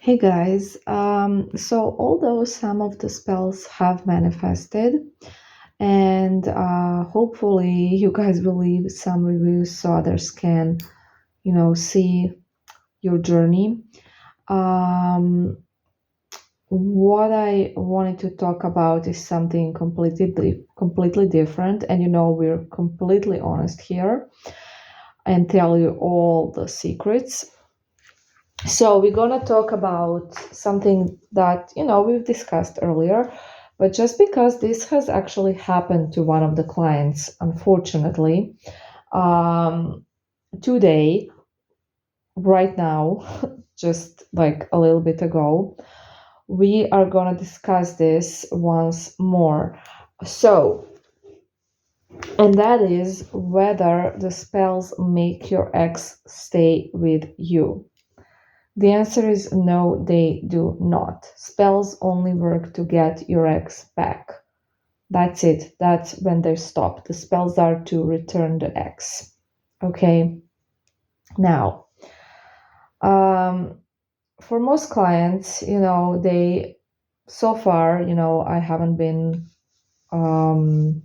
Hey guys, so although some of the spells have manifested, and hopefully you guys will leave some reviews so others can, see your journey. Um, what I wanted to talk about is something completely different, and we're completely honest here and tell you all the secrets. So we're gonna talk about something that we've discussed earlier, but just because this has actually happened to one of the clients, unfortunately, um, today, right now, just like a little bit ago, we are gonna discuss this once more. So, and that is whether the spells make your ex stay with you. The answer is no, they do not. Spells only work to get your ex back. That's it. That's when they stop. The spells are to return the ex. Okay. Now, um, for most clients, they so far, I haven't been um,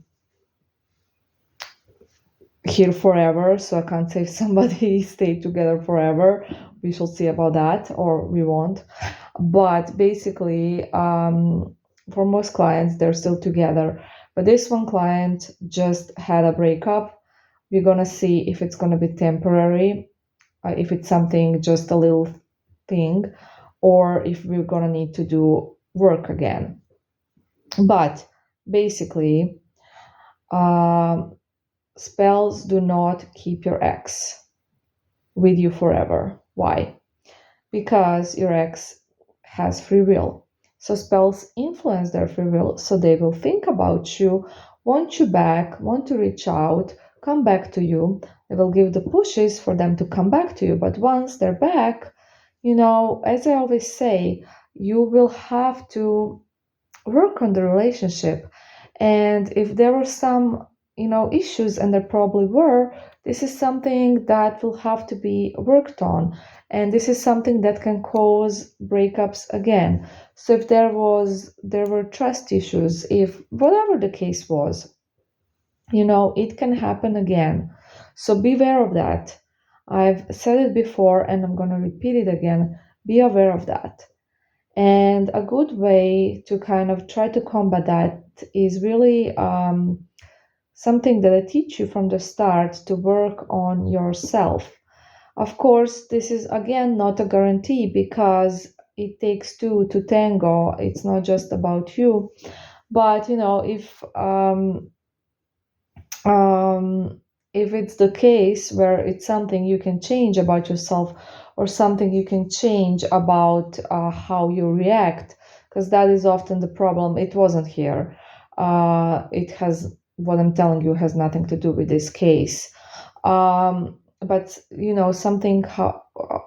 here forever, so I can't say if somebody stayed together forever. We shall see about that, or we won't. But basically, for most clients, they're still together. But this one client just had a breakup. We're gonna see if it's gonna be temporary, if it's something just a little thing, or if we're gonna need to do work again. But basically, um, spells do not keep your ex with you forever. Why? Because your ex has free will. So spells influence their free will, so they will think about you, want you back, want to reach out, come back to you. They will give the pushes for them to come back to you. But once they're back, as I always say, you will have to work on the relationship. And if there were some, issues, and there probably were, this is something that will have to be worked on. And this is something that can cause breakups again. So if there were trust issues, if whatever the case was, it can happen again. So beware of that. I've said it before and I'm going to repeat it again. Be aware of that. And a good way to kind of try to combat that is really something that I teach you from the start, to work on yourself. Of course, this is again not a guarantee because it takes two to tango. It's not just about you. But if it's the case where it's something you can change about yourself, or something you can change about how you react, because that is often the problem. It wasn't here. It has, what I'm telling you has nothing to do with this case. But something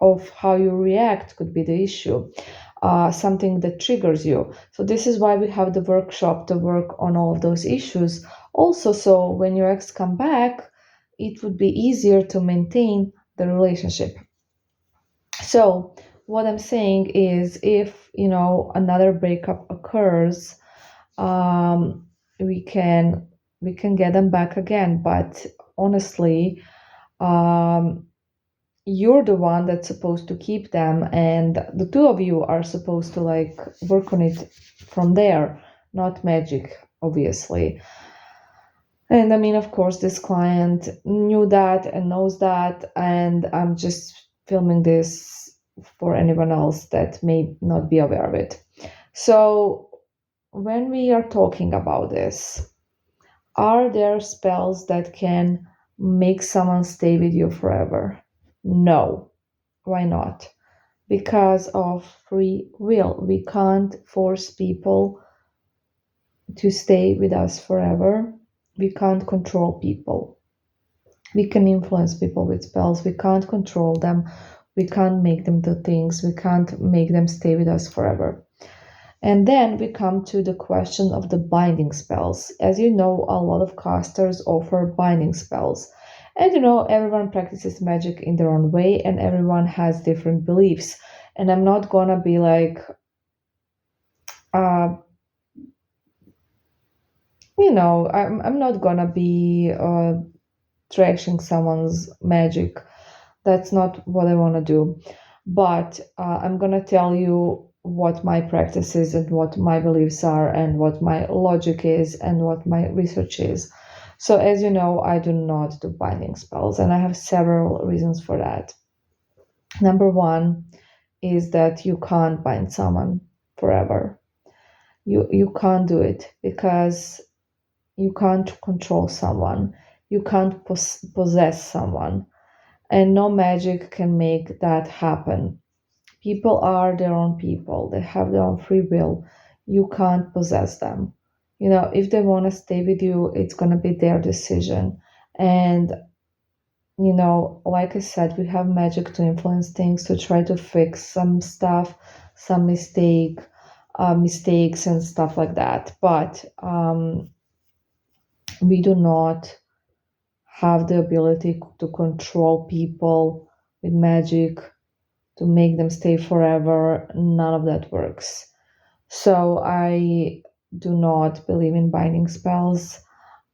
of how you react could be the issue. Something that triggers you. So this is why we have the workshop to work on all of those issues. Also, so when your ex come back, it would be easier to maintain the relationship. So what I'm saying is, if another breakup occurs, um, we can we can get them back again. But honestly, um, you're the one that's supposed to keep them, and the two of you are supposed to like work on it from there, not magic, obviously. And I mean, of course, this client knew that and knows that, and I'm just filming this for anyone else that may not be aware of it. So when we are talking about this, are there spells that can make someone stay with you forever? No. Why not? Because of free will. We can't force people to stay with us forever. We can't control people. We can influence people with spells. We can't control them. We can't make them do things. We can't make them stay with us forever. And then we come to the question of the binding spells. As you know, a lot of casters offer binding spells. And everyone practices magic in their own way, and everyone has different beliefs. And I'm not gonna be like, uh, I'm not gonna be trashing someone's magic. That's not what I want to do. But I'm gonna tell you what my practice is and what my beliefs are and what my logic is and what my research is. So, as you know, I do not do binding spells, and I have several reasons for that. Number one is that you can't bind someone forever. You can't do it because you can't control someone. You can't possess someone, and no magic can make that happen. People are their own people. They have their own free will. You can't possess them. If they want to stay with you, it's going to be their decision. And like I said, we have magic to influence things, to try to fix some stuff, some mistakes and stuff like that. But we do not have the ability to control people with magic, to make them stay forever. None of that works. So I do not believe in binding spells.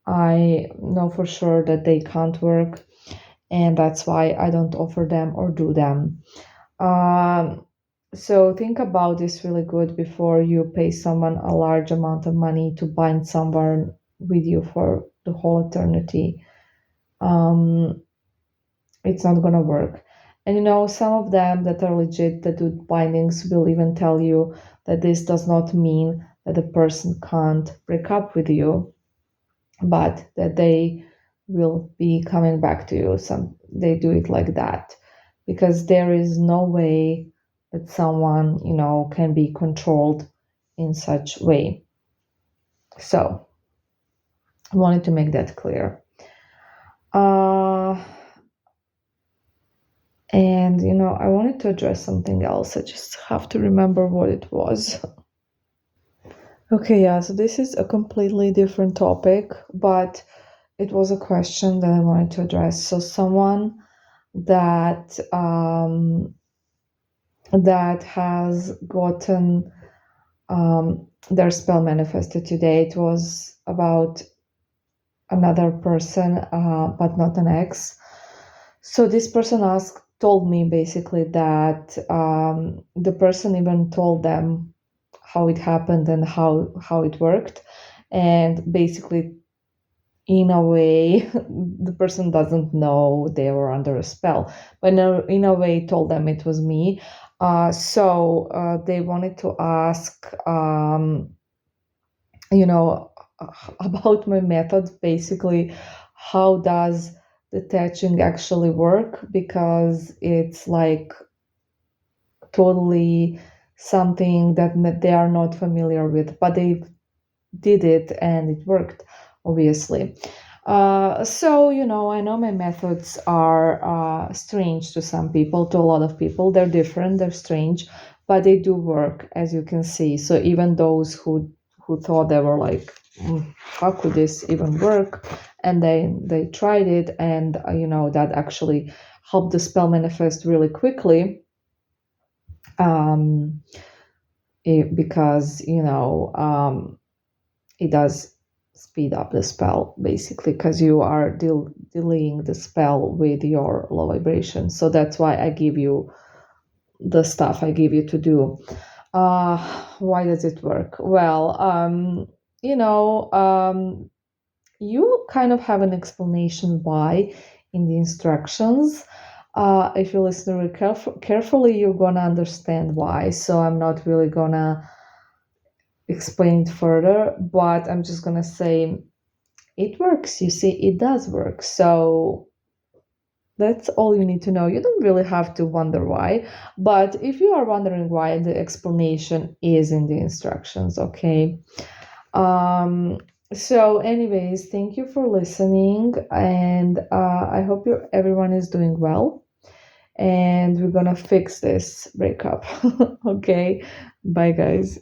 I know for sure that they can't work, and that's why I don't offer them or do them. Um, so think about this really good before you pay someone a large amount of money to bind someone with you for the whole eternity. Um, it's not gonna work. And some of them that are legit that do bindings will even tell you that this does not mean that the person can't break up with you, but that they will be coming back to you. They do it like that because there is no way that someone can be controlled in such way. So I wanted to make that clear. And I wanted to address something else. I just have to remember what it was. Okay, yeah, so this is a completely different topic, but it was a question that I wanted to address. So someone that that has gotten their spell manifested today. It was about another person, but not an ex. So this person told me basically that the person even told them how it happened and how it worked, and basically in a way the person doesn't know they were under a spell, but in a way told them it was me. So they wanted to ask you know about my method, basically how does detaching actually work, because it's like totally something that they are not familiar with, but they did it and it worked, obviously. So, I know my methods are strange to some people, to a lot of people. They're different, they're strange, but they do work, as you can see. So even those who thought they were like, how could this even work? And they tried it, and that actually helped the spell manifest really quickly. Um, because it does speed up the spell, basically, because you are delaying the spell with your low vibration. So that's why I give you the stuff I give you to do. Why does it work? Well, you know um, you kind of have an explanation why in the instructions. If you listen really carefully, you're gonna understand why. So I'm not really gonna explain it further, but I'm just gonna say it works. You see, it does work. So that's all you need to know. You don't really have to wonder why, but if you are wondering why, the explanation is in the instructions, okay? Um, so, anyways, thank you for listening, and I hope everyone is doing well. And we're gonna fix this breakup. Okay, bye, guys.